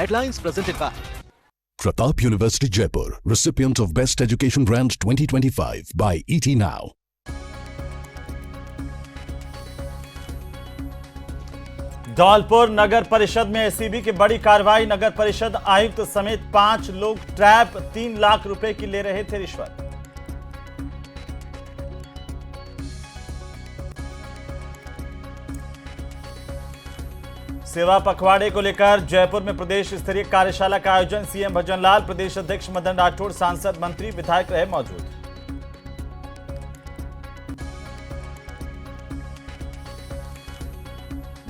Headlines presented by Pratap University Jaipur, recipient of Best Education Grant 2025 by ET Now. Dholpur नगर परिषद में ACB की बड़ी कार्रवाई। नगर परिषद आयुक्त समेत 5 लोग ट्रैप, 3 लाख रुपए की ले रहे थे रिश्वत। सेवा पखवाड़े को लेकर जयपुर में प्रदेश स्तरीय कार्यशाला का आयोजन। सीएम भजनलाल, प्रदेश अध्यक्ष मदन राठौड़, सांसद, मंत्री, विधायक रहे मौजूद।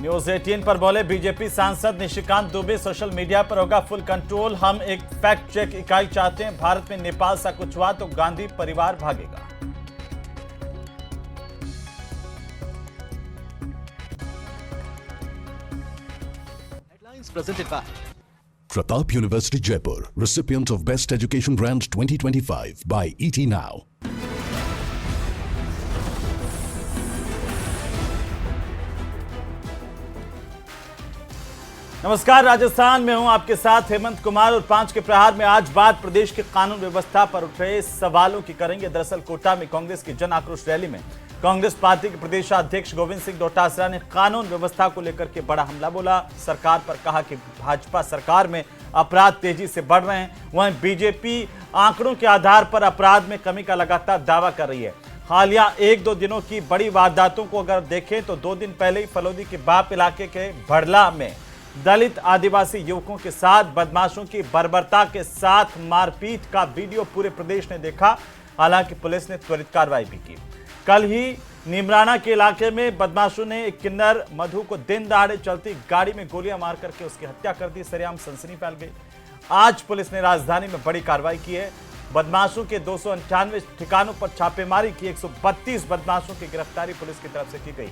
न्यूज 18 पर बोले बीजेपी सांसद निशिकांत दुबे, सोशल मीडिया पर होगा फुल कंट्रोल। हम एक फैक्ट चेक इकाई चाहते हैं। भारत में नेपाल सा कुछ हुआ तो गांधी परिवार भागेगा। presented by Pratap University Jaipur, recipient of Best Education Grant 2025 by ET Now. नमस्कार, राजस्थान में हूं आपके साथ हेमंत कुमार और 5 के प्रहार में आज बात प्रदेश के कानून व्यवस्था पर उठ रहे सवालों की करेंगे। दरअसल कोटा में कांग्रेस की जन आक्रोश रैली में कांग्रेस पार्टी के प्रदेशाध्यक्ष गोविंद सिंह डोटासरा ने कानून व्यवस्था को लेकर के बड़ा हमला बोला। सरकार पर कहा कि भाजपा सरकार में अपराध तेजी से बढ़ रहे हैं। वहीं बीजेपी आंकड़ों के आधार पर अपराध में कमी का लगातार दावा कर रही है। हालिया 1-2 दिनों की बड़ी वारदातों को अगर देखें तो 2 दिन पहले ही फलोदी के बाप इलाके के भड़ला में दलित आदिवासी युवकों के साथ बदमाशों की बर्बरता के साथ मारपीट का वीडियो पूरे प्रदेश ने देखा। हालांकि पुलिस ने त्वरित कार्रवाई भी की। कल ही निमराना के इलाके में बदमाशों ने एक किन्नर मधु को दिन दहाड़े चलती गाड़ी में गोलियां मार करके उसकी हत्या कर दी। सरेआम सनसनी फैल गई। आज पुलिस ने राजधानी में बड़ी कार्रवाई की है। बदमाशों के 298 ठिकानों पर छापेमारी की। 132 बदमाशों की गिरफ्तारी पुलिस की तरफ से की गई।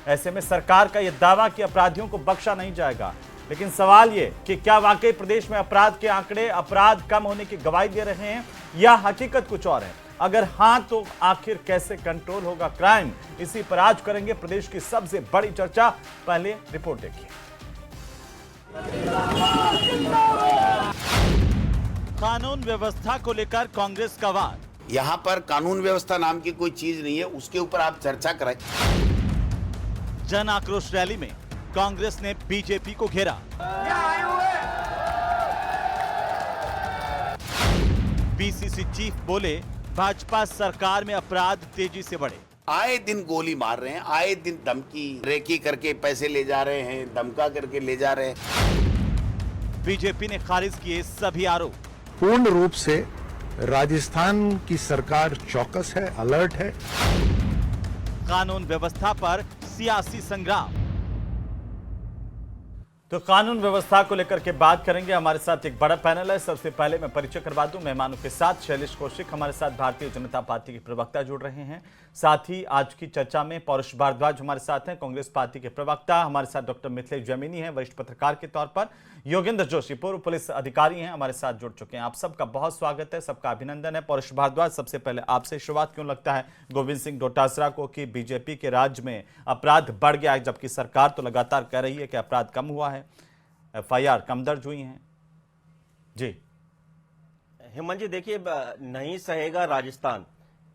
ऐसे में सरकार का यह दावा कि अपराधियों को बख्शा नहीं जाएगा, लेकिन सवाल ये कि क्या वाकई प्रदेश में अपराध के आंकड़े अपराध कम होने की गवाही दे रहे हैं या हकीकत कुछ और है? अगर हां तो आखिर कैसे कंट्रोल होगा क्राइम? इसी पर आज करेंगे प्रदेश की सबसे बड़ी चर्चा। पहले रिपोर्ट देखिए। कानून व्यवस्था को लेकर कांग्रेस का वार। यहाँ पर कानून व्यवस्था नाम की कोई चीज नहीं है, उसके ऊपर आप चर्चा करें। जन आक्रोश रैली में कांग्रेस ने बीजेपी को घेरा। बीसीसी चीफ बोले भाजपा सरकार में अपराध तेजी से बढ़े। आए दिन गोली मार रहे हैं, आए दिन धमकी रेकी करके पैसे ले जा रहे हैं, धमका करके ले जा रहे हैं। बीजेपी ने खारिज किए सभी आरोप। पूर्ण रूप से राजस्थान की सरकार चौकस है, अलर्ट है। कानून व्यवस्था पर सियासी संग्राम। तो कानून व्यवस्था को लेकर के बात करेंगे। हमारे साथ एक बड़ा पैनल है। सबसे पहले मैं परिचय करवा दूं मेहमानों के साथ। शैलेश कौशिक हमारे साथ भारतीय जनता पार्टी के प्रवक्ता जुड़ रहे हैं। साथ ही आज की चर्चा में पौरुष भारद्वाज हमारे साथ हैं, कांग्रेस पार्टी के प्रवक्ता। हमारे साथ डॉक्टर मिथिलेश जैमिनी हैं, वरिष्ठ पत्रकार के तौर पर। योगेंद्र जोशी पूर्व पुलिस अधिकारी हैं, हमारे साथ जुड़ चुके हैं। आप सबका बहुत स्वागत है, सबका अभिनंदन है। पौरुष भारद्वाज, सबसे पहले आपसे शुरुआत क्यों लगता है गोविंद सिंह डोटासरा को कि बीजेपी के राज्य में अपराध बढ़ गया है, जबकि सरकार तो लगातार कह रही है कि अपराध कम हुआ है, एफआईआर कम दर्ज हुई हैं? जी हेमंत जी, देखिए, नहीं सहेगा राजस्थान,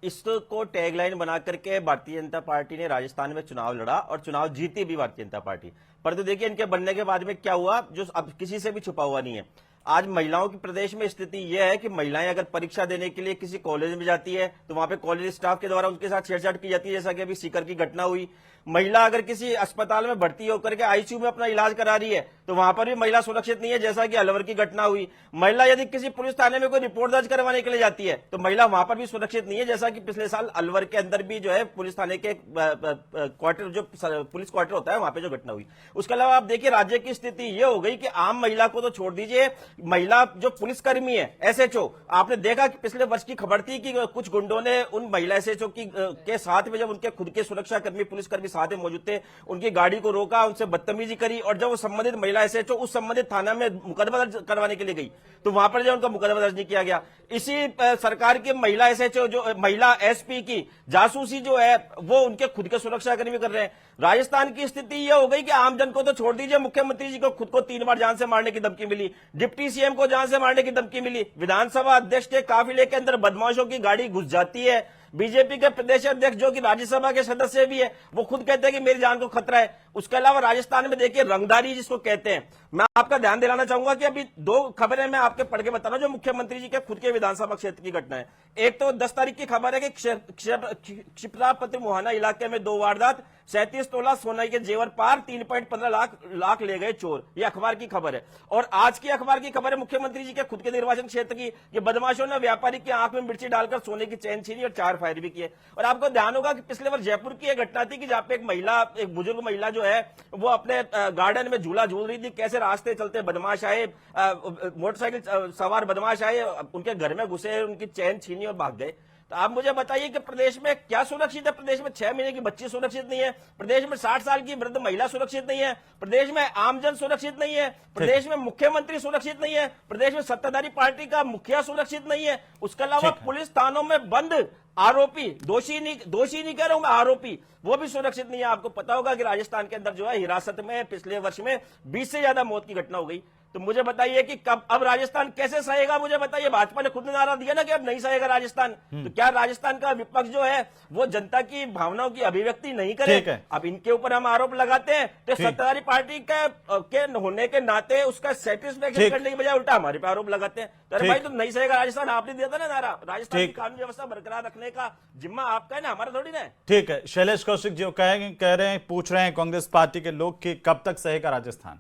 इसको टैगलाइन बना करके भारतीय जनता पार्टी ने राजस्थान में चुनाव लड़ा और चुनाव जीती भी भारतीय जनता पार्टी। परंतु देखिए इनके बनने के बाद में क्या हुआ, जो अब किसी से भी छुपा हुआ नहीं है। आज महिलाओं की प्रदेश में स्थिति यह है कि महिलाएं अगर परीक्षा देने के लिए किसी कॉलेज में जाती है तो वहां पे कॉलेज स्टाफ के द्वारा उनके साथ छेड़छाड़ की जाती है, जैसा कि अभी सीकर की घटना हुई। महिला अगर किसी अस्पताल में भर्ती होकर के आईसीयू में अपना इलाज करा रही है तो वहां पर भी महिला सुरक्षित नहीं है, जैसा कि अलवर की घटना हुई। महिला यदि किसी पुलिस थाने में कोई रिपोर्ट दर्ज करवाने के लिए जाती है तो महिला वहां पर भी सुरक्षित नहीं है, जैसा कि पिछले साल अलवर के अंदर भी जो है पुलिस थाने के क्वार्टर, जो पुलिस क्वार्टर होता है, वहां पर जो घटना हुई। उसके अलावा आप देखिए राज्य की स्थिति यह हो गई कि आम महिला को तो छोड़ दीजिए, महिला जो पुलिसकर्मी है, एसएचओ, आपने देखा कि पिछले वर्ष की खबर थी कि कुछ गुंडों ने उन महिला एसएचओ के साथ में, जब उनके खुद के सुरक्षा कर्मी पुलिसकर्मी साथ में मौजूद थे, उनकी गाड़ी को रोका, उनसे बदतमीजी करी और जब वो संबंधित महिला महिला एसएचओ उस संबंधित थाना में मुकदमा दर्ज करवाने के लिए गई, तो वहां पर जो उनका मुकदमा दर्ज नहीं किया गया। इसी सरकार की महिला एसएचओ जो महिला एसपी की जासूसी जो है वो उनके खुद के सुरक्षाकर्मी कर रहे हैं। राजस्थान की स्थिति यह हो गई कि आम जन को तो छोड़ दीजिए, मुख्यमंत्री जी को खुद को 3 बार जान से मारने की धमकी मिली, डिप्टी सीएम को जान से मारने की धमकी मिली, विधानसभा अध्यक्ष के काफिले के अंदर बदमाशों की गाड़ी घुस जाती है, बीजेपी के प्रदेश अध्यक्ष जो कि राज्यसभा के सदस्य भी है वो खुद कहते हैं कि मेरी जान को खतरा है। उसके अलावा राजस्थान में देखिए रंगदारी जिसको कहते हैं, मैं आपका ध्यान दिलाना चाहूंगा कि अभी 2 खबरें मैं आपके पढ़ के बता रहा हूं जो मुख्यमंत्री जी के खुद के विधानसभा क्षेत्र की घटना है। एक तो 10 तारीख की खबर है कि क्षिप्रापति मुहाना इलाके में 2 वारदात, 37 तोला सोना के जेवर पार, 3.15 लाख ले गए चोर, ये अखबार की खबर है। और आज की अखबार की खबर है मुख्यमंत्री जी के खुद के निर्वाचन क्षेत्र की, ये बदमाशों ने व्यापारी की आंख में मिर्ची डालकर सोने की चैन छीनी और 4 फायर भी किए। और आपको ध्यान होगा कि पिछले वर्ष जयपुर की एक घटना थी कि जहां पे एक बुजुर्ग महिला जो है वो अपने गार्डन में झूला झूल रही थी, कैसे रास्ते चलते बदमाश आए, मोटरसाइकिल सवार बदमाश आए, उनके घर में घुसे, उनकी चैन छीनी और भाग गए। तो आप मुझे बताइए कि प्रदेश में क्या सुरक्षित है? प्रदेश में 6 महीने की बच्ची सुरक्षित नहीं है, प्रदेश में 60 साल की वृद्ध महिला सुरक्षित नहीं है, प्रदेश में आमजन सुरक्षित नहीं है, प्रदेश में मुख्यमंत्री सुरक्षित नहीं है, प्रदेश में सत्ताधारी पार्टी का मुखिया सुरक्षित नहीं है। उसके अलावा पुलिस थानों में बंद आरोपी, दोषी नहीं कह रहा हूं मैं, आरोपी वो भी सुरक्षित नहीं है। आपको पता होगा कि राजस्थान के अंदर जो है हिरासत में पिछले वर्ष में 20 से ज्यादा मौत की घटना हो गई। तो मुझे बताइए कि कब अब राजस्थान कैसे सहेगा? मुझे बताइए, भाजपा ने खुद ने नारा दिया ना कि अब नहीं सहेगा राजस्थान, तो क्या राजस्थान का विपक्ष जो है वो जनता की भावनाओं की अभिव्यक्ति नहीं करे? अब इनके ऊपर हम आरोप लगाते हैं तो सत्ताधारी पार्टी के होने के नाते उसका सेटिस्फेक्शन करने की बजाय उल्टा हमारे पे आरोप लगाते हैं। तो भाई तो नहीं सहेगा राजस्थान, आपने दिया था ना नारा, राजस्थान की कानून व्यवस्था बरकरार रखने का जिम्मा आपका है ना, हमारा थोड़ी ना है। ठीक है, शैलेश कौशिक जो कह रहे हैं, पूछ रहे हैं कांग्रेस पार्टी के लोग कि कब तक सहेगा राजस्थान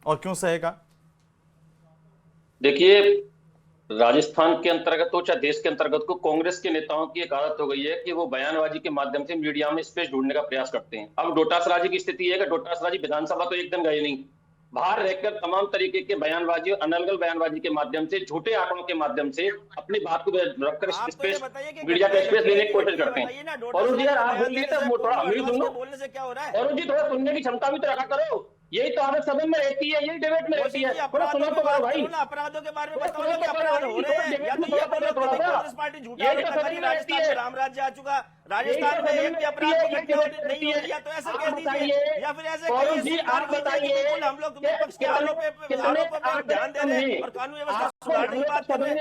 और क्यों सहेगा? देखिए, राजस्थान के अंतर्गत हो चाहे देश के अंतर्गत को, कांग्रेस के नेताओं की एक आदत हो गई है कि वो बयानबाजी के माध्यम से मीडिया में स्पेस ढूंढने का प्रयास करते हैं। अब डोटासरा जी की स्थिति है कि डोटासरा जी विधानसभा तो एक दिन गए नहीं, बाहर रहकर तमाम तरीके के बयानबाजी और अनर्गल बयानबाजी के माध्यम से, झूठे आंकड़ों के माध्यम से अपनी बात को रखकर स्पेस मीडिया का स्पेस लेने की कोशिश करते हैं। और जी यार आप बोलिए तो थोड़ा अमीर सुनो, और जी थोड़ा सुनने की क्षमता भी तो रखा करो। यही तो आदत सदन में रहती है, यही डिबेट में रहती है। थोड़ा सुनो तो करो भाई, अपराधों के बारे में बताओ कि अपराध हो रहे हैं या तो ये कांग्रेस पार्टी झूठा राजस्थान में राम राज्य आ चुका, राजस्थान में एक भी अपराध की घटना नहीं हुई, या तो ऐसा कह दीजिए या फिर ऐसे कहिए आप बताइए हम लोग विपक्ष के आरोपों पर ध्यान दे रहे हैं और कानून व्यवस्था सुधारने की बात कर रहे हैं।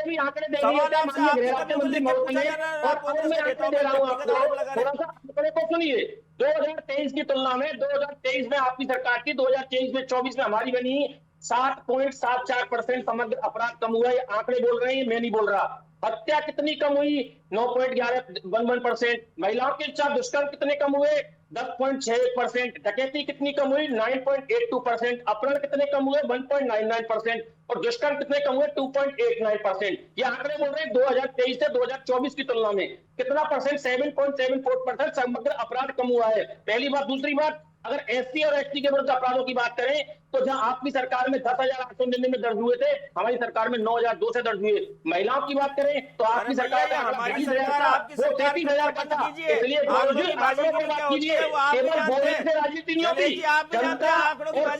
सवाल आपसे आपके मुद्दे क्या पूछा जा रहा है? आप कांग्रेस के नेताओं पर व्यक्तिगत आरोप लगा रहे हैं। सुनिए, 2023 की तुलना में 2023 में आपकी सरकार की, 2023 में 24 में हमारी बनी 7.74% समग्र अपराध कम हुआ। ये आंकड़े बोल रहे हैं, मैं नहीं बोल रहा। हत्या कितनी कम हुई? 9.11%। महिलाओं के साथ दुष्कर्म कितने कम हुए? 10.61%। डकैती कितनी कम हुई? 9.82%। अपहरण कितने कम हुए? 1.99%। और दुष्कर्म कितने कम हुए? 2.89%। ये आंकड़े बोल रहे हैं 2023 से 2024 की तुलना में कितना परसेंट? 7.74% समग्र अपराध कम हुआ है। पहली बात। दूसरी बात, अगर एससी और एसटी के विरुद्ध अपराधों की बात करें तो जहां आपकी सरकार में 10,899 दर्ज हुए थे, हमारी सरकार में 9,002 से दर्ज हुए। महिलाओं की बात करें तो आपकी सरकार में हमारी सरकार आपकी सरकार 33,000 का था। इसलिए आंकड़ों की बात कीजिए, केवल बोलने से राजनीति नहीं होती।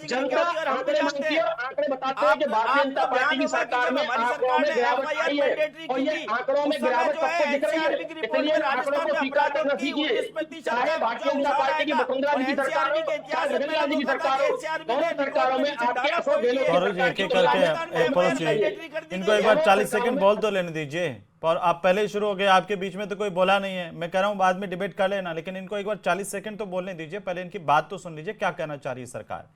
जनता और आंकड़े मांगती है, आंकड़े बताते हैं कि भारतीय जनता पार्टी की सरकार में आंकड़ों में गिरावट आई है और ये आंकड़ों में गिरावट सबको दिख रही है। इसलिए आंकड़ों को स्वीकार करना सीखिए। चाहे भारतीय जनता पार्टी की वसुंधरा जी की सरकार हो, चाहे रघुवीर जी की सरकार हो, दोनों सरकारों में आपके अशोक गहलोत एक एक करके पहुंचिए। इनको एक बार 40 सेकंड बोल तो लेने दीजिए। और आप पहले ही शुरू हो गए, आपके बीच में तो कोई बोला नहीं है। मैं कह रहा हूं बाद में डिबेट कर लेना, लेकिन इनको एक बार 40 सेकंड तो बोलने दीजिए। पहले इनकी बात तो सुन लीजिए, क्या कहना चाह रही है सरकार।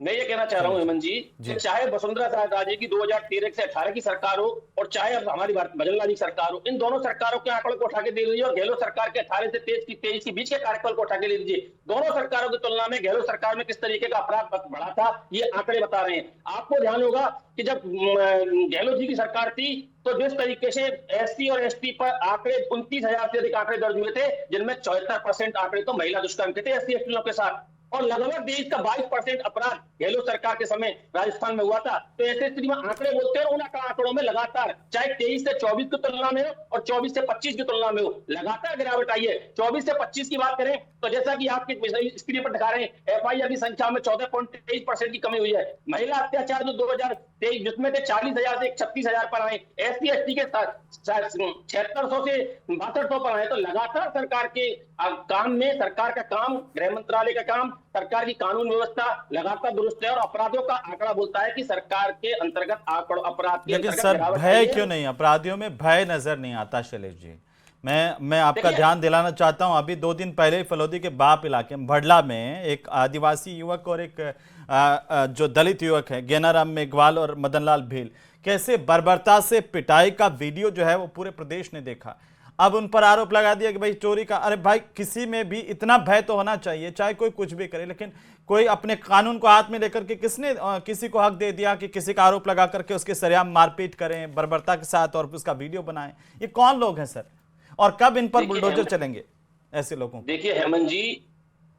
मैं ये कहना चाह रहा हूँ हेमंत जी, चाहे वसुंधरा राजे की 2013 से 18 की सरकार हो और चाहे अब हमारी भजनलाल जी सरकार हो, इन दोनों सरकारों के आंकड़ों को उठा के दे लीजिए और गहलोत सरकार के 18 से 23 के बीच के कार्यकाल को उठा के ले लीजिए। दोनों सरकारों की तुलना में गहलोत सरकार में किस तरीके का अपराध बढ़ा था, ये आंकड़े बता रहे हैं। आपको ध्यान होगा कि जब गहलोत जी की सरकार थी तो जिस तरीके से एससी और एसटी पर आंकड़े 29,000 से अधिक आंकड़े दर्ज हुए थे, जिनमें 74% आंकड़े तो महिला दुष्कर्म के थे एससी एसटी के साथ। और लगभग देश का 22% अपराध गहलोत सरकार के समय राजस्थान में हुआ था। तो ऐसे स्थिति में आंकड़े बोलते हैं, उन आंकड़ों में लगातार चाहे 23 से 24 की तुलना में हो और 24 से 25 की तुलना में हो, लगातार गिरावट आई है। 24 से 25 की बात करें तो जैसा कि आपके स्क्रीन पर दिखा रहे हैं, FIR की संख्या में 14.23% की कमी हुई है। महिला अत्याचार जो 2023 जिसमें थे 40,000 से 36,000 पर आए, SC ST के 7600 से 6200 पर आए। तो लगातार सरकार के काम में, सरकार का काम, गृह मंत्रालय का काम, सरकार की कानून व्यवस्था लगातार दुरुस्त है और अपराधों का आंकड़ा बोलता है कि सरकार के अंतर्गत अपराध के लेकिन अंतर्गत सर गिरावट आई भय है। क्यों नहीं, अपराधियों में भय नजर नहीं आता शैलेश जी। मैं आपका ध्यान दिलाना चाहता हूं, अभी 2 दिन पहले फलौदी के बाप इलाके में भडला में एक आदिवासी युवक और एक जो दलित युवक है गेनाराम मेघवाल और मदनलाल भील, कैसे बर्बरता से पिटाई का वीडियो जो है वो पूरे प्रदेश ने देखा। अब उन पर आरोप लगा दिया कि भाई चोरी का। अरे भाई, किसी में भी इतना भय तो होना चाहिए, चाहे कोई कुछ भी करे, लेकिन कोई अपने कानून को हाथ में लेकर के किसने किसी को हक दे दिया कि किसी का आरोप लगा करके उसके सरेआम मारपीट करें बर्बरता के साथ और उसका वीडियो बनाएं? ये कौन लोग हैं सर, और कब इन पर बुलडोजर चलेंगे ऐसे लोगों? देखिए हेमंत जी,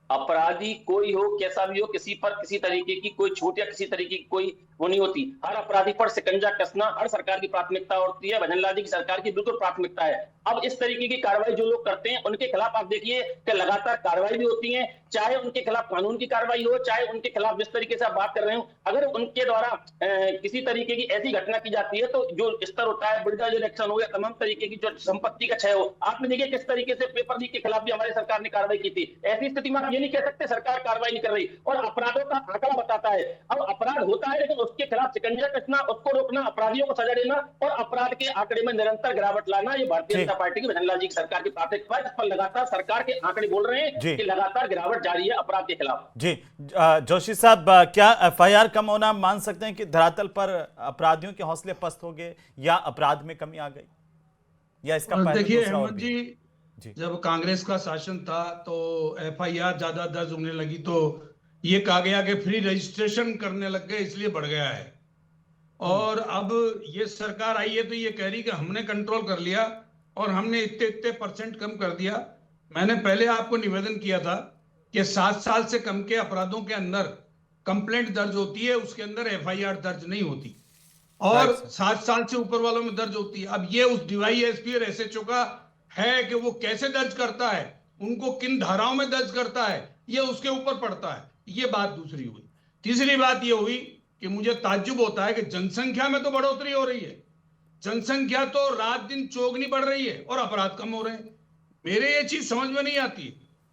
अपराधी कोई हो, कैसा भी हो, किसी पर किसी तरीके की कोई छूट या किसी तरीके की कोई वो नहीं होती। हर अपराधी पर शिकंजा कसना हर सरकार की प्राथमिकता होती है। भजनलाल जी की सरकार की बिल्कुल प्राथमिकता है। अब इस तरीके की कार्रवाई जो लोग करते हैं उनके खिलाफ आप देखिए कि लगातार कार्रवाई भी होती है, चाहे उनके खिलाफ कानून की कार्रवाई हो, चाहे उनके खिलाफ जिस तरीके से आप बात कर रहे हो, अगर उनके द्वारा किसी तरीके की ऐसी घटना की जाती है तो जो स्तर होता है, बुलडोजर एक्शन हो या तमाम तरीके की जो संपत्ति का क्षय हो। आपने देखिए किस तरीके से पेपर लीक के खिलाफ भी हमारी सरकार ने कार्रवाई की थी। ऐसी स्थिति में आप ये नहीं कह सकते सरकार कार्रवाई नहीं कर रही, और अपराधों का आंकड़ा बताता है। अब अपराध होता है लेकिन उसके खिलाफ शिकंजा कसना, उसको रोकना, अपराधियों को सजा देना और अपराध के आंकड़े में निरंतर गिरावट लाना, ये भारतीय जनता पार्टी की भजनलाल जी की सरकार की प्राथमिकता है, जिस पर लगातार सरकार के आंकड़े बोल रहे हैं कि लगातार गिरावट जारी है अपराध के खिलाफ। जी जोशी साहब, क्या FIR कम होना मान सकते हैं कि धरातल पर अपराधियों के हौसले पस्त हो गए या अपराध में कमी आ गई, या इसका देखिए हेमंत जी, जब कांग्रेस का शासन था तो FIR ज्यादा दर्ज होने लगी तो ये कहा गया कि फ्री रजिस्ट्रेशन करने लग गए इसलिए बढ़ गया है। और अब ये सरकार आई है तो ये कह रही कि हमने कंट्रोल कर लिया और हमने इतने % कम कर दिया। मैंने पहले आपको निवेदन किया था कि 7 साल से कम के अपराधों के अंदर कंप्लेंट दर्ज होती है, उसके अंदर FIR दर्ज नहीं होती, और 7 साल से ऊपर वालों में दर्ज होती है। अब ये उस DYSP और SHO का है कि वो कैसे दर्ज करता है, उनको किन धाराओं में दर्ज करता है, ये उसके ऊपर पड़ता है। ये बात दूसरी हुई। तीसरी बात ये हुई कि मुझे ताज्जुब होता है कि जनसंख्या में तो बढ़ोतरी हो रही है, जनसंख्या तो रात दिन चौगुनी बढ़ रही है और अपराध कम हो रहे हैं। मेरे ये चीज समझ में नहीं आती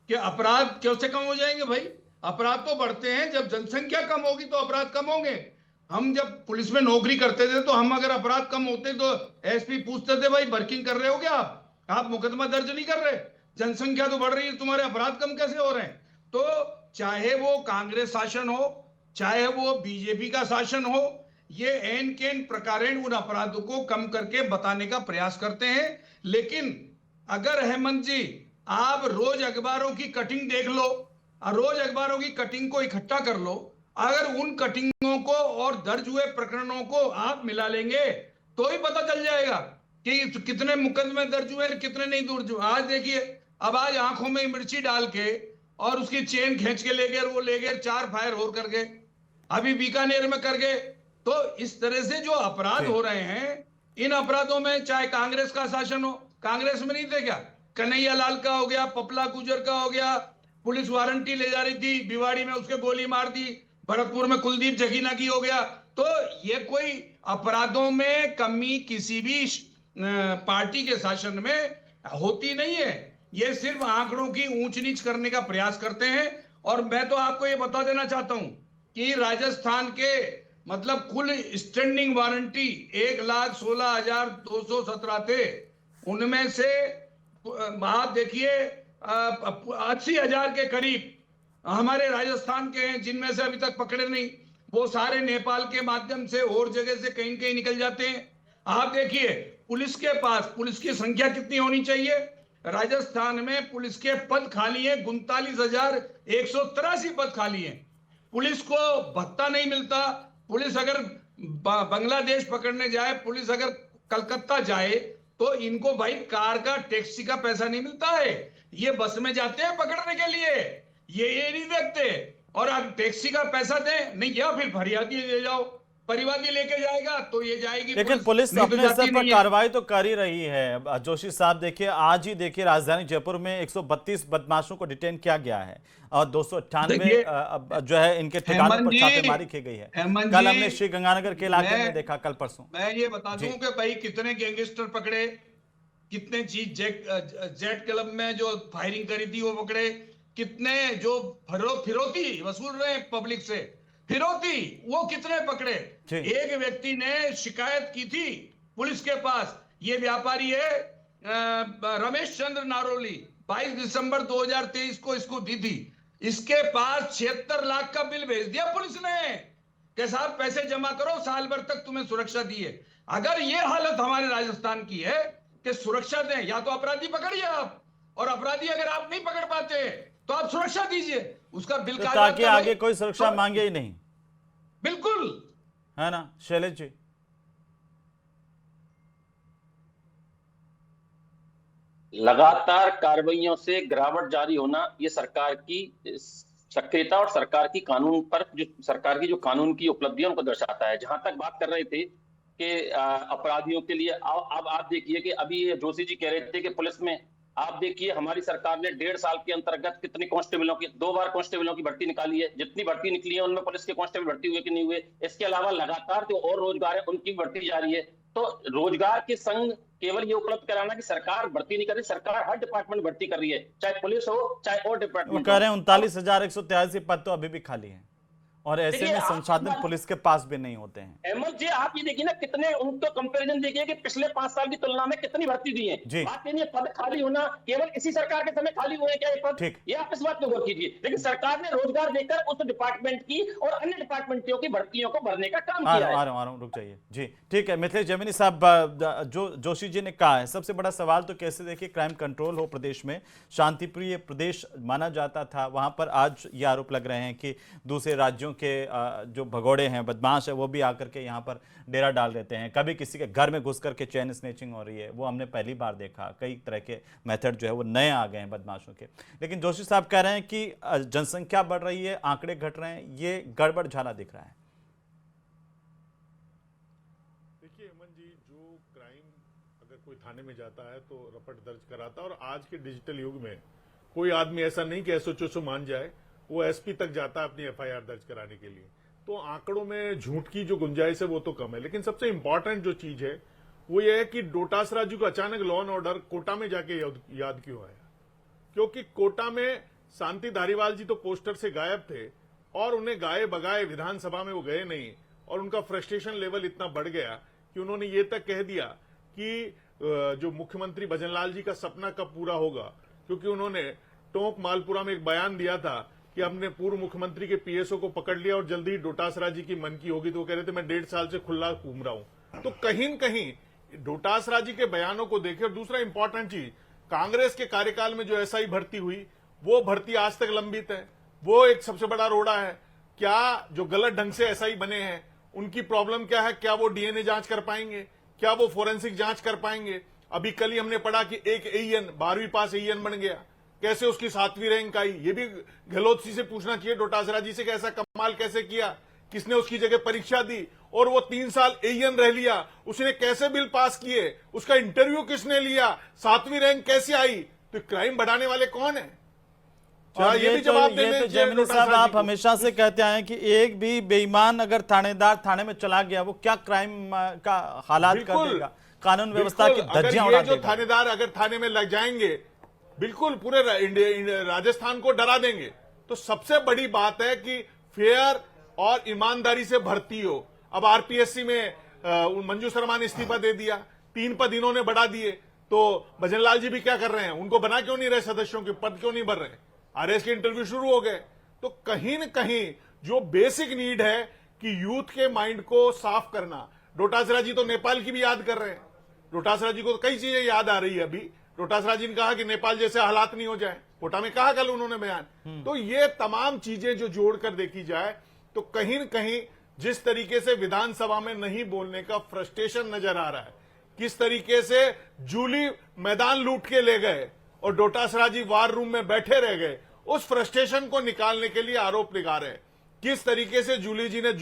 कि अपराध कैसे कम हो जाएंगे। भाई अपराध तो बढ़ते हैं, जब जनसंख्या कम होगी तो अपराध कम होंगे। हम जब पुलिस में नौकरी करते थे तो हम अगर अपराध कम होते तो SP पूछते थे भाई वर्किंग कर रहे हो क्या आप मुकदमा दर्ज नहीं कर रहे, जनसंख्या तो बढ़ रही है, तुम्हारे अपराध कम कैसे हो रहे हैं। तो चाहे वो कांग्रेस शासन हो, चाहे वो BJP का शासन हो, ये एन केन प्रकारेण उन अपराधों को कम करके बताने का प्रयास करते हैं। लेकिन अगर हेमंत जी आप रोज अखबारों की कटिंग देख लो, रोज अखबारों की कटिंग को इकट्ठा कर लो, अगर उन कटिंगों को और दर्ज हुए प्रकरणों को आप मिला लेंगे तो ही पता चल जाएगा कि कितने मुकदमे दर्ज हुए कितने नहीं दर्ज हुए। आज देखिए, अब आज आंखों में मिर्ची डाल के और उसकी चेन खींच के ले गए, वो ले गए 4 फायर और कर गए, अभी बीकानेर में कर गए। तो इस तरह से जो अपराध हो रहे हैं, इन अपराधों में चाहे कांग्रेस का शासन हो, कांग्रेस में नहीं थे क्या, कन्हैया लाल का हो गया, पपला गुजर का हो गया, पुलिस वारंटी ले जा रही थी, भिवाड़ी में उसके गोली मार दी, भरतपुर में कुलदीप जखीना की हो गया। तो ये कोई अपराधों में कमी किसी भी पार्टी के शासन में होती नहीं है, ये सिर्फ आंकड़ों की ऊंच नीच करने का प्रयास करते हैं। और मैं तो आपको ये बता देना चाहता हूं कि राजस्थान के मतलब कुल स्टैंडिंग वारंटी 1,16,217 थे, उनमें से आप देखिए 80,000 के करीब हमारे राजस्थान के हैं, जिनमें से अभी तक पकड़े नहीं, वो सारे नेपाल के माध्यम से और जगह से कहीं कहीं निकल जाते हैं। आप देखिए पुलिस के पास पुलिस की संख्या कितनी होनी चाहिए, राजस्थान में पुलिस के पद खाली है 39,183 पद खाली हैं। पुलिस को भत्ता नहीं मिलता, पुलिस अगर बांग्लादेश पकड़ने जाए, पुलिस अगर कलकत्ता जाए तो इनको भाई कार का टैक्सी का पैसा नहीं मिलता है, ये बस में जाते हैं पकड़ने के लिए। ये नहीं देखते। और अब टैक्सी का पैसा दे नहीं, या फिर फरियादी ले जाओ, परिवादी लेके जाएगा तो ये जाएगी। लेकिन पुलिस नहीं तो अपने जाती स्तर पर नहीं है। कार्रवाई तो कर ही रही है। जोशी साहब देखिए, आज ही देखिए राजधानी जयपुर में 132 बदमाशों को डिटेन किया गया है और 298 देखिए, जो है इनके ठिकानों हेमंत पर जी, छापेमारी की गई है। हेमंत कल जी, हमने श्री गंगानगर के इलाके में मैं- देखा, कल परसों। मैं ये बता दूं कि भाई कितने गैंगस्टर पकड़े, कितने चीज जेट क्लब में जो फायरिंग करी थी वो पकड़े, कितने जो फिरौती वसूल रहे हैं पब्लिक से, फिरौती वो कितने पकड़े। जी। एक व्यक्ति ने शिकायत की थी पुलिस के पास, ये व्यापारी है रमेश चंद्र नारोली, 22 दिसंबर 2023 को इसको दी थी। इसके पास 76 लाख का बिल भेज दिया पुलिस ने कि साहब पैसे जमा करो, साल भर तक तुम्हें सुरक्षा दी है। अगर ये हालत हमारे राजस्थान की है कि सुरक्षा दें, या तो अपराधी पकड़िए आप, और अपराधी अगर आप नहीं पकड़ पाते तो आप सुरक्षा दीजिए, उसका बिल तो कागजात ताकि का आगे भाई- कोई सुरक्षा तो- मांगे ही नहीं, बिल्कुल है ना शैलेश जी? लगातार कार्रवाइयों से गिरावट जारी होना, ये सरकार की सक्रियता और सरकार की कानून पर सरकार की जो कानून की उपलब्धियों को दर्शाता है। जहां तक बात कर रहे थे कि अपराधियों के लिए, अब आप देखिए कि अभी ये जोशी जी कह रहे थे कि पुलिस में, आप देखिए हमारी सरकार ने 1.5 साल के अंतर्गत कितनी कांस्टेबलों की, 2 बार कांस्टेबलों की भर्ती निकाली है। जितनी भर्ती निकली है उनमें पुलिस के कांस्टेबल भर्ती हुए कि नहीं हुए। इसके अलावा लगातार जो और रोजगार है उनकी भर्ती जारी है। तो रोजगार के संग केवल ये उपलब्ध कराना कि सरकार भर्ती नहीं कर रही, सरकार हर डिपार्टमेंट भर्ती कर रही है, चाहे पुलिस हो चाहे और वो डिपार्टमेंट कह हो। रहे हैं 39,183 पद तो अभी भी खाली हैं और ऐसे देखिए, में आप- संसाधन पुलिस के पास भी नहीं होते हैं। अहमद जी, आप ये देखिए ना, कितने उनको कंपैरिजन देखिए कि पिछले 5 साल की तुलना में कितनी भर्ती दी है। जी। बात ये नहीं है पद खाली होना केवल इसी सरकार के समय खाली हुए हैं क्या ये पद, ठीक। ये आप इस बात पे गौर कीजिए। लेकिन सरकार ने रोजगार देकर उस डिपार्टमेंट की और अन्य डिपार्टमेंटों की भर्तियों को भरने का काम आ किया रहा है। हूँ, रुक जाइए जी। ठीक है, मिथिलेश जैमिनी साहब, जो जोशी जी ने कहा है, सबसे बड़ा सवाल तो कैसे देखिए क्राइम कंट्रोल हो प्रदेश में, शांतिप्रिय प्रदेश माना जाता था, वहां पर आज ये आरोप लग रहे हैं कि दूसरे राज्यों के जो भगोड़े हैं, बदमाश है, वो भी आकर के यहाँ पर डेरा डाल देते हैं। कभी किसी के घर में घुस करके चेन स्नेचिंग हो रही है, वो हमने पहली बार देखा। कई तरह के मेथड जो है वो नए आ गए हैं बदमाशों के। लेकिन जोशी साहब कह रहे हैं कि जनसंख्या बढ़ रही है, आंकड़े घट रहे हैं, ये गड़बड़ झाला दिख रहा है। देखिए हेमंत जी, जो क्राइम अगर कोई थाने में जाता है तो रपट दर्ज कराता है, और आज के डिजिटल युग में कोई आदमी ऐसा नहीं कि एसओचओ मान जाए, वो एसपी तक जाता है अपनी एफआईआर दर्ज कराने के लिए। तो आंकड़ों में झूठ की जो गुंजाइश है वो तो कम है। लेकिन सबसे इंपॉर्टेंट जो चीज है वो ये है कि डोटासरा जी को अचानक लॉ एंड ऑर्डर कोटा में जाके याद क्यों आया? क्योंकि कोटा में शांति धारीवाल जी तो पोस्टर से गायब थे, और उन्हें गाए बगाए विधानसभा में वो गए नहीं, और उनका फ्रस्ट्रेशन लेवल इतना बढ़ गया कि उन्होंने ये तक कह दिया कि जो मुख्यमंत्री भजनलाल जी का सपना कब पूरा होगा। क्योंकि उन्होंने टोंक मालपुरा में एक बयान दिया था कि हमने पूर्व मुख्यमंत्री के पीएसओ को पकड़ लिया और जल्दी ही डोटासरा जी की मन की होगी। तो वो कह रहे थे मैं 1.5 साल से खुला घूम रहा हूं। तो कहीं न कहीं डोटासरा जी के बयानों को देखे। और दूसरा इंपॉर्टेंट चीज, कांग्रेस के कार्यकाल में जो एसआई भर्ती हुई, वो भर्ती आज तक लंबित है। वो एक सबसे बड़ा रोड़ा है। क्या जो गलत ढंग से एसआई बने हैं उनकी प्रॉब्लम क्या है? क्या वो डीएनए जांच कर पाएंगे? क्या वो फोरेंसिक जांच कर पाएंगे? अभी कल ही हमने पढ़ा कि एक एईएन 12वीं पास एईएन बन गया, कैसे उसकी 7वीं रैंक आई? ये भी गहलोत जी से पूछना चाहिए, डोटासरा जी से, कि ऐसा कमाल कैसे किया, किसने उसकी जगह परीक्षा दी और वो 3 साल एईएन रह लिया, उसने कैसे बिल पास किए, उसका इंटरव्यू किसने लिया, 7वीं रैंक कैसे आई? तो क्राइम बढ़ाने वाले कौन है? ये भी जवाब देने जैमिनी साहब, आप हमेशा से कहते आए कि एक भी बेईमान अगर थानेदार थाने में चला गया वो क्या क्राइम का हालात कर देगा, कानून व्यवस्था की धज्जियां उड़ा जो देगा। थानेदार अगर थाने में लग जाएंगे, बिल्कुल पूरे राजस्थान को डरा देंगे। तो सबसे बड़ी बात है कि फेयर और ईमानदारी से भर्ती हो। अब आरपीएससी में मंजू शर्मा ने इस्तीफा दे दिया, 3 पद इन्होंने बढ़ा दिए। तो भजनलाल जी भी क्या कर रहे हैं? उनको बना क्यों नहीं रहे? सदस्यों के पद क्यों नहीं भर रहे? आरएस के इंटरव्यू शुरू हो गए। तो कहीं न कहीं जो बेसिक नीड है कि यूथ के माइंड को साफ करना। डोटासरा जी तो नेपाल की भी याद कर रहे हैं। डोटासरा जी को तो कई चीजें याद आ रही है अभी। डोटासरा जी ने कहा कि नेपाल जैसे हालात नहीं हो जाए, कोटा में कहा कल उन्होंने बयान। तो ये तमाम चीजें जो जोड़कर देखी जाए तो कहीं न कहीं जिस तरीके से विधानसभा में नहीं बोलने का फ्रस्ट्रेशन नजर आ रहा है, किस तरीके से जूली मैदान लूट के ले गए और डोटासरा जी वार रूम में बैठे रह गए उस फ्रस्ट्रेशन को निकालने के लिए आरोप लगा रहे हैं। किस तरीके से जूली जी ने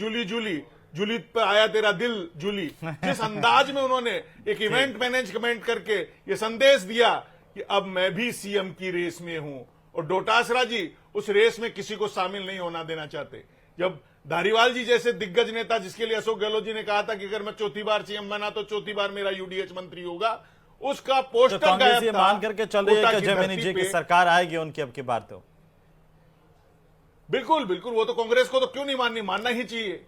जूली पे आया तेरा दिल जूली, जिस अंदाज में उन्होंने एक इवेंट मैनेजमेंट करके ये संदेश दिया कि अब मैं भी सीएम की रेस में हूं, और डोटासरा जी उस रेस में किसी को शामिल नहीं होना देना चाहते। जब धारीवाल जी जैसे दिग्गज नेता, जिसके लिए अशोक गहलोत जी ने कहा था कि अगर मैं चौथी बार सीएम बना तो चौथी बार मेरा यूडीएच मंत्री होगा, उसका पोस्टर तो कांग्रेस ये गायब था। मान करके चल रही है कि जैमिनी जी की सरकार आएगी उनकी अब की बार। तो बिल्कुल बिल्कुल, वो तो कांग्रेस को तो क्यों नहीं माननी, मानना ही चाहिए,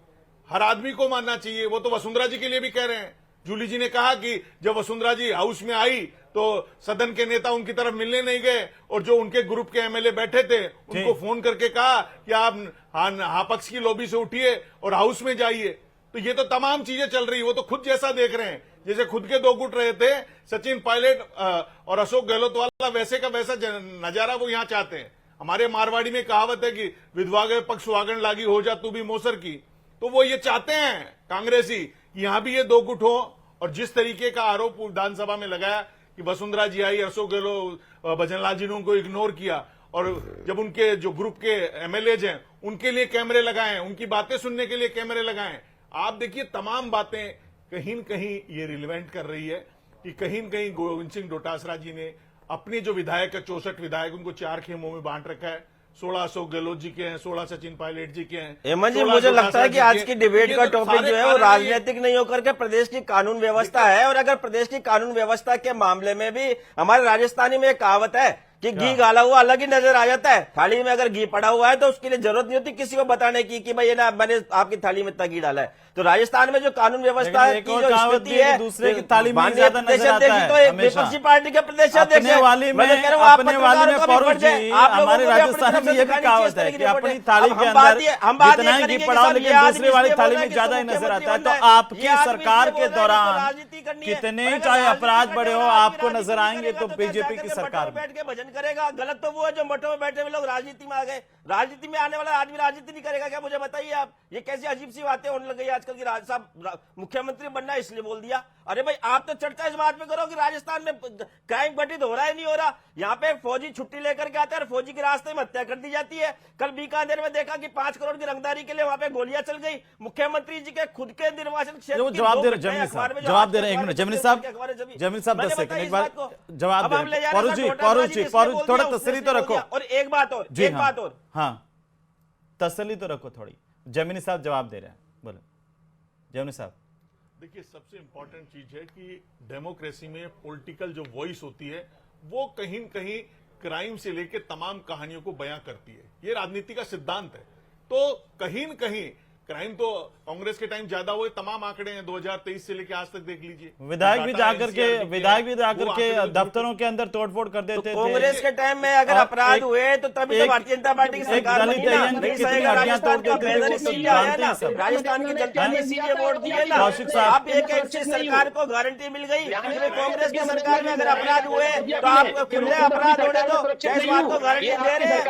हर आदमी को मानना चाहिए। वो तो वसुंधरा जी के लिए भी कह रहे हैं। जूली जी ने कहा कि जब वसुंधरा जी हाउस में आई तो सदन के नेता उनकी तरफ मिलने नहीं गए, और जो उनके ग्रुप के एमएलए बैठे थे उनको फोन करके कहा कि आप हाँ पक्ष की लॉबी से उठिए और हाउस में जाइए। तो ये तो तमाम चीजें चल रही, वो तो खुद जैसा देख रहे हैं, जैसे खुद के दो गुट रहे थे सचिन पायलट और अशोक गहलोत वाला, वैसे का वैसा नजारा वो यहाँ चाहते हैं। हमारे मारवाड़ी में कहावत है कि विधवा गए पक्ष सुहागन लागी, हो जा तू भी मोसर की। तो वो ये चाहते हैं कांग्रेसी कि यहां भी ये दो गुट हो। और जिस तरीके का आरोप विधानसभा में लगाया कि वसुंधरा जी आई, अशोक गहलोत भजनलाल जी ने उनको इग्नोर किया, और जब उनके जो ग्रुप के एमएलएज हैं उनके लिए कैमरे लगाए, उनकी बातें सुनने के लिए कैमरे लगाए, आप देखिए तमाम बातें कहीं न कहीं ये रिलेवेंट कर रही है कि कहीं न कहीं गोविंद सिंह डोटासरा जी ने अपने जो विधायक है 64 विधायक उनको 4 खेमों में बांट रखा है। 16 अशोक गहलोत जी के हैं, 16 सचिन पायलट जी के हैं। हेमंत जी, मुझे लगता है कि आज की डिबेट का टॉपिक जो है वो राजनीतिक नहीं होकर के प्रदेश की कानून व्यवस्था है। और अगर प्रदेश की कानून व्यवस्था के मामले में भी हमारे राजस्थानी में एक कहावत है कि घी गाला हुआ अलग ही नजर आ जाता है। थाली में अगर घी पड़ा हुआ है तो उसके लिए जरूरत नहीं होती किसी को बताने की कि भाई ये ना मैंने आपकी थाली में इतना घी डाला है। तो राजस्थान में जो कानून व्यवस्था की जो स्थिति है, दूसरे की थाली में ज्यादा नजर आता है। तो विपक्षी पार्टी के प्रदेश अध्यक्ष अपने वाली में परोज जी, हमारे राजस्थान में ये भी कहावत है कि अपनी थाली के अंदर जितना ही घी पड़ा हो लेकिन दूसरी वाली थाली में ज्यादा ही नजर आता है। तो आपकी सरकार के दौरान कितने चाहे अपराध बढ़े हो आपको नजर आएंगे तो बीजेपी की सरकार बैठ के भजन करेगा। गलत तो वो है जो मठों में बैठे हुए लोग राजनीति में आ गए। राजनीति में आने वाला आदमी राजनीति नहीं करेगा क्या? मुझे बताइए आप, ये कैसी अजीब सी बातें होने लग गई आजकल की। साहब मुख्यमंत्री बनना इसलिए बोल दिया। अरे भाई आप तो चर्चा इस बात में करो कि राजस्थान में क्राइम घटित हो रहा है नहीं हो रहा। यहाँ पे फौजी छुट्टी लेकर के आते हैं और फौजी के रास्ते में हत्या कर दी जाती है। कल बीकानेर में देखा कि 5 करोड़ की रंगदारी के लिए वहां पे गोलियां चल गई। मुख्यमंत्री जी के खुद के निर्वाचन क्षेत्र जवाब दे रहे जमीनी साहब, जवाब दे रहे हैं। 1 मिनट जमीनी साहब 10 सेकंड एक बार जवाब दे रहे हैं। परुज थोड़ा तसल्ली तो रखो। और एक बात और हाँ तसल्ली तो रखो थोड़ी। जमीनी साहब जवाब दे रहे हैं, बोलो जमीनी साहब। देखिए सबसे इंपॉर्टेंट चीज है कि डेमोक्रेसी में पॉलिटिकल जो वॉइस होती है वो कहीं न कहीं क्राइम से लेकर तमाम कहानियों को बयां करती है। ये राजनीति का सिद्धांत है। तो कहीं न कहीं क्राइम तो कांग्रेस के टाइम ज्यादा हुए, तमाम आंकड़े हैं 2023 से लेकर आज तक देख लीजिए। विधायक भी जाकर के दफ्तरों के अंदर तोड़फोड़ कर देते थे। कांग्रेस के टाइम में अगर अपराध हुए तो तभी तो भारतीय जनता पार्टी की सरकार बनी ना। नहीं सहेगा राजस्थान का बेहतर इसीलिए आया ना, राजस्थान की जनता ने इसीलिए वोट दिए ना। आप एक ऐसी सरकार को गारंटी मिल गई कि कांग्रेस की सरकार में अगर अपराध हुए तो आप खुले अपराध होने दो। इस बात को गारंटी दे रहे हैं,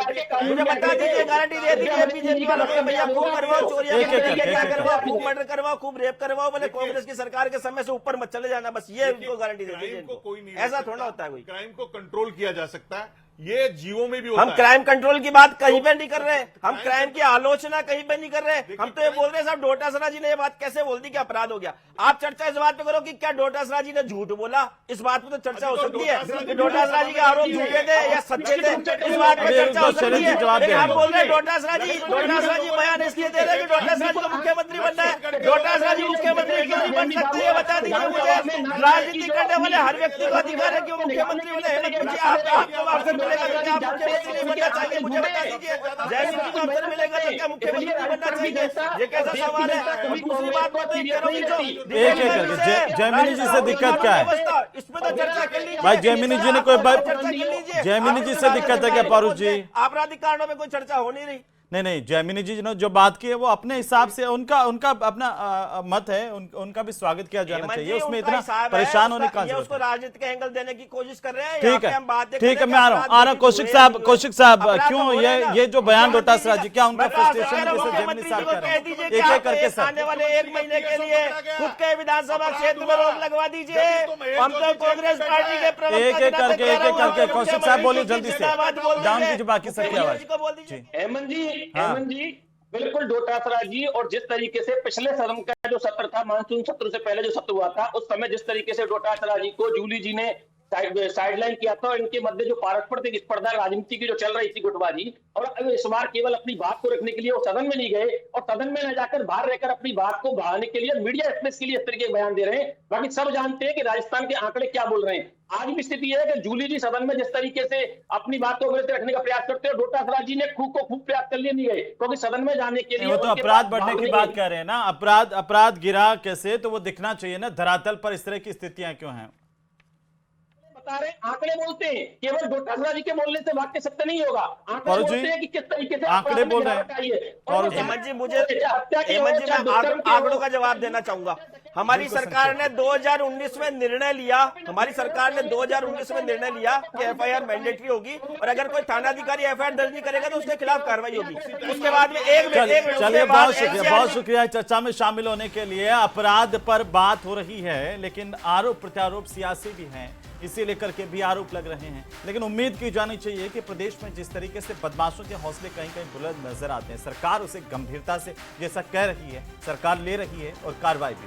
मुझे बता दीजिए गारंटी दे दीजिए बीजेपी वालों को, भैया खूब करवाओ चोरियां, क्या करवाओ, खूब मर्डर करवाओ, खूब रेप करवाओ, बोले कांग्रेस की सरकार के समय से ऊपर मत चले जाना। बस ये उनको गारंटी दे दीजिए। ऐसा थोड़ा होता है कोई। क्राइम को कंट्रोल किया जा सकता है, ये जीवों में भी होता है। हम क्राइम कंट्रोल की बात कहीं पे नहीं कर रहे, हम क्राइम की आलोचना कहीं पे नहीं कर रहे। हम तो ये बोल रहे हैं साहब डोटासरा जी ने ये बात कैसे बोल दी कि अपराध हो गया। आप चर्चा इस बात पे करो कि क्या डोटासरा जी ने झूठ बोला, इस बात पे तो चर्चा हो सकती है कि डोटासरा जी के आरोप झूठे थे या सच्चे थे, इस बात पे चर्चा हो सकती है। लेकिन आप बोल रहे हैं डोटासरा जी बयान इसलिए दे रहे हैं कि डोटासरा जी को मुख्यमंत्री बनना है। डोटासरा जी मुख्यमंत्री क्यों नहीं बन सकते ये बता दीजिए मुझे। राजनीति करने वाले हर व्यक्ति को अधिकार है कि वो मुख्यमंत्री बने। आपको अवसर मिलेगा नहीं बनना चाहिए, मुझे बता दीजिए। जैसे को अवसर मिलेगा तो क्या मुख्यमंत्री बनना चाहिए? ये कैसा सवाल है? दूसरी बात जैमिनी जी से दिक्कत क्या है? इसमें तो चर्चा कर लीजिए भाई जैमिनी जी ने कोई जैमिनी जी से दिक्कत है क्या? पारुष जी आपराधिक कारणों में कोई चर्चा हो नहीं रही नहीं, जैमिनी जी ने जो बात की है वो अपने हिसाब से उनका अपना मत है, उनका भी स्वागत किया जाना चाहिए, उसमें इतना परेशान होने का उसको राजनीतिक एंगल देने की कोशिश कर रहे हैं। ठीक है, मैं आ रहा हूँ कौशिक साहब क्यों ये जो बयान डोटासरा जी, क्या उनका फ्रस्ट्रेशन जैमिनी साहब कह रहे हैं? एक एक करके सर, आने वाले 1 महीने के लिए खुद के विधानसभा क्षेत्र में रोक लगवा दीजिए। हम तो कांग्रेस पार्टी के एक एक करके कौशिक साहब बोलिए जल्दी से, डाउन कीजिए बाकी सबकी आवाज। हेमंत जी बिल्कुल डोटासरा जी, और जिस तरीके से पिछले सदन का जो सत्र था, मानसून सत्र से पहले जो सत्र हुआ था, उस समय जिस तरीके से डोटासरा जी को जूली जी ने साइडलाइन किया था, और इनके मध्य जो पारस्परिक स्पर्धा राजनीति की जो चल रही थी गुटबाजी, और इस बार केवल अपनी बात को रखने के लिए वो सदन में नहीं गए, और सदन में न जाकर बाहर रहकर अपनी बात को बढ़ाने के लिए मीडिया एक्सप्रेस के लिए इस तरीके के बयान दे रहे हैं। बाकी सब जानते हैं कि राजस्थान के आंकड़े क्या बोल रहे हैं। आज भी स्थिति है कि जूली जी सदन में जिस तरीके से अपनी बात को रखने का प्रयास करते हैं, डोटासरा जी ने खूब प्रयास कर लिए नहीं गए, क्योंकि सदन में जाने के लिए वो तो अपराध बढ़ने की बात कर रहे हैं ना, अपराध गिरा कैसे, तो वो दिखना चाहिए ना धरातल पर इस तरह की स्थितियां क्यों हैं। बता रहे आंकड़े बोलते हैं, केवल डोटासरा जी के बोलने से वाक्य सत्य नहीं होगा। आंकड़े बोलते हैं कि किस तरीके से आंकड़े बोल रहे हैं। हेमंत जी मैं आंकड़ों का जवाब देना चाहूंगा। हमारी सरकार ने 2019 में निर्णय लिया कि एफआईआर मैंडेटरी होगी, और अगर कोई थानाधिकारी एफआईआर दर्ज नहीं करेगा तो उसके खिलाफ कार्रवाई होगी। उसके बाद में चलिए बहुत शुक्रिया चर्चा में शामिल होने के लिए। अपराध पर बात हो रही है, लेकिन आरोप प्रत्यारोप सियासी भी हैं, इसी लेकर के भी आरोप लग रहे हैं। लेकिन उम्मीद की जानी चाहिए कि प्रदेश में जिस तरीके से बदमाशों के हौसले कहीं कहीं बुलंद नजर आते हैं, सरकार उसे गंभीरता से जैसा कह रही है सरकार ले रही है, और कार्रवाई भी